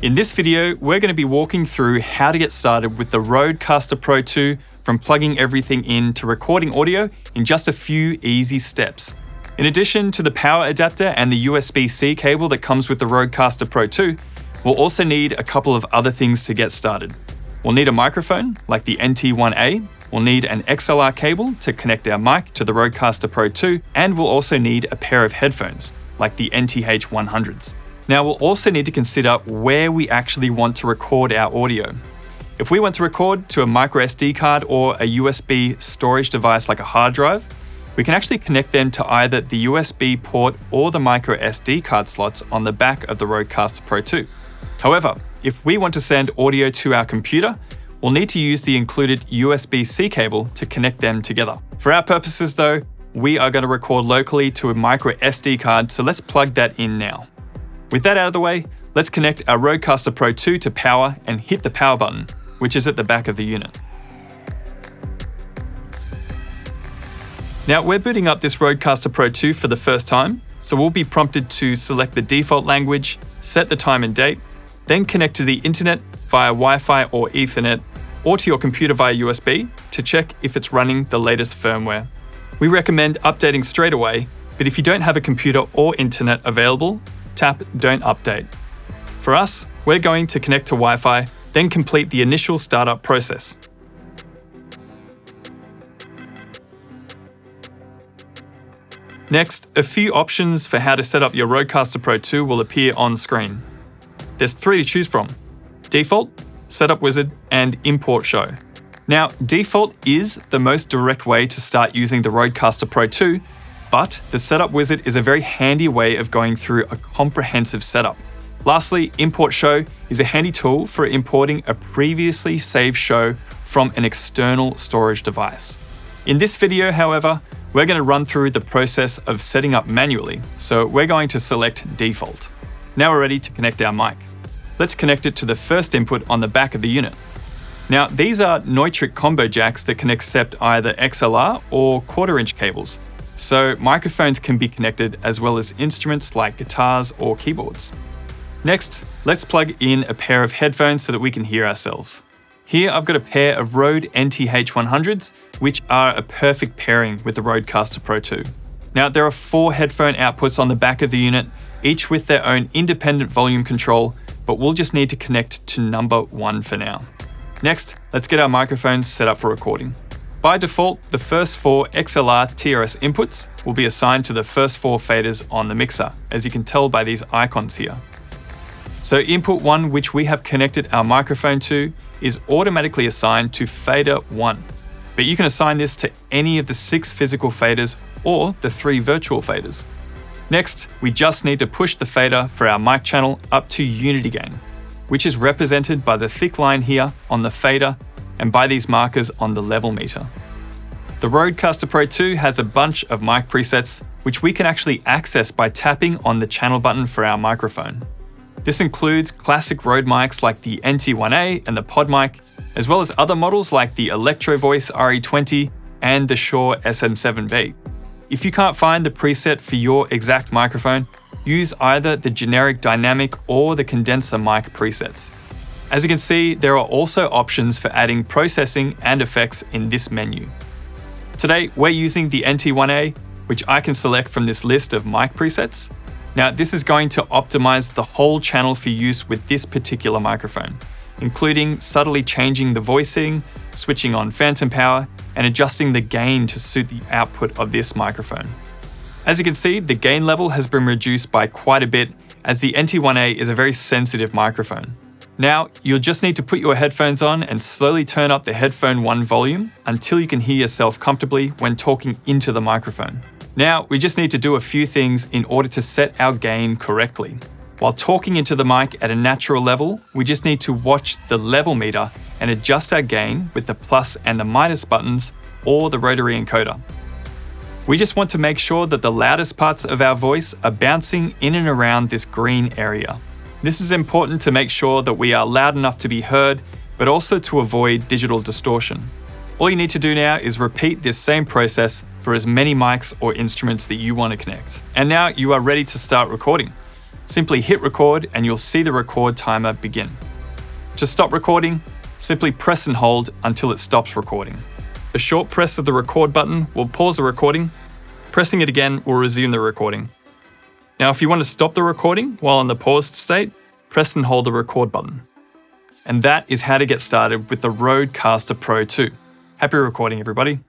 In this video, we're going to be walking through how to get started with the RØDECaster Pro II, from plugging everything in to recording audio in just a few easy steps. In addition to the power adapter and the USB-C cable that comes with the RØDECaster Pro II, we'll also need a couple of other things to get started. We'll need a microphone, like the NT1A, we'll need an XLR cable to connect our mic to the RØDECaster Pro II, and we'll also need a pair of headphones, like the NTH100s. Now we'll also need to consider where we actually want to record our audio. If we want to record to a micro SD card or a USB storage device like a hard drive, we can actually connect them to either the USB port or the micro SD card slots on the back of the RØDECaster Pro II. However, if we want to send audio to our computer, we'll need to use the included USB-C cable to connect them together. For our purposes though, we are going to record locally to a micro SD card, so let's plug that in now. With that out of the way, let's connect our RØDECaster Pro II to power and hit the power button, which is at the back of the unit. Now we're booting up this RØDECaster Pro II for the first time, so we'll be prompted to select the default language, set the time and date, then connect to the internet via Wi-Fi or Ethernet, or to your computer via USB to check if it's running the latest firmware. We recommend updating straight away, but if you don't have a computer or internet available, tap Don't Update. For us, we're going to connect to Wi-Fi, then complete the initial startup process. Next, a few options for how to set up your RØDECaster Pro II will appear on screen. There's three to choose from: Default, Setup Wizard, and Import Show. Now, Default is the most direct way to start using the RØDECaster Pro II, but the Setup Wizard is a very handy way of going through a comprehensive setup. Lastly, Import Show is a handy tool for importing a previously saved show from an external storage device. In this video, however, we're going to run through the process of setting up manually, so we're going to select Default. Now we're ready to connect our mic. Let's connect it to the first input on the back of the unit. Now, these are Neutrik combo jacks that can accept either XLR or 1/4-inch cables, so microphones can be connected as well as instruments like guitars or keyboards. Next, let's plug in a pair of headphones so that we can hear ourselves. Here I've got a pair of Rode NTH100s, which are a perfect pairing with the RØDECaster Pro II. Now, there are 4 headphone outputs on the back of the unit, each with their own independent volume control, but we'll just need to connect to number 1 for now. Next, let's get our microphones set up for recording. By default, the first 4 XLR TRS inputs will be assigned to the first 4 faders on the mixer, as you can tell by these icons here. So input 1, which we have connected our microphone to, is automatically assigned to fader 1. But you can assign this to any of the 6 physical faders or the 3 virtual faders. Next, we just need to push the fader for our mic channel up to unity gain, which is represented by the thick line here on the fader and by these markers on the level meter. The RØDECaster Pro II has a bunch of mic presets which we can actually access by tapping on the channel button for our microphone. This includes classic Rode mics like the NT1A and the Pod mic, as well as other models like the Electro Voice RE20 and the Shure SM7B. If you can't find the preset for your exact microphone, use either the generic dynamic or the condenser mic presets. As you can see, there are also options for adding processing and effects in this menu. Today, we're using the NT1A, which I can select from this list of mic presets. Now, this is going to optimize the whole channel for use with this particular microphone, including subtly changing the voicing, switching on phantom power, and adjusting the gain to suit the output of this microphone. As you can see, the gain level has been reduced by quite a bit, as the NT1A is a very sensitive microphone. Now, you'll just need to put your headphones on and slowly turn up the headphone 1 volume until you can hear yourself comfortably when talking into the microphone. Now, we just need to do a few things in order to set our gain correctly. While talking into the mic at a natural level, we just need to watch the level meter and adjust our gain with the plus and the minus buttons or the rotary encoder. We just want to make sure that the loudest parts of our voice are bouncing in and around this green area. This is important to make sure that we are loud enough to be heard, but also to avoid digital distortion. All you need to do now is repeat this same process for as many mics or instruments that you want to connect. And now you are ready to start recording. Simply hit record and you'll see the record timer begin. To stop recording, simply press and hold until it stops recording. A short press of the record button will pause the recording. Pressing it again will resume the recording. Now, if you want to stop the recording while in the paused state, press and hold the record button. And that is how to get started with the RØDECaster Pro II. Happy recording, everybody.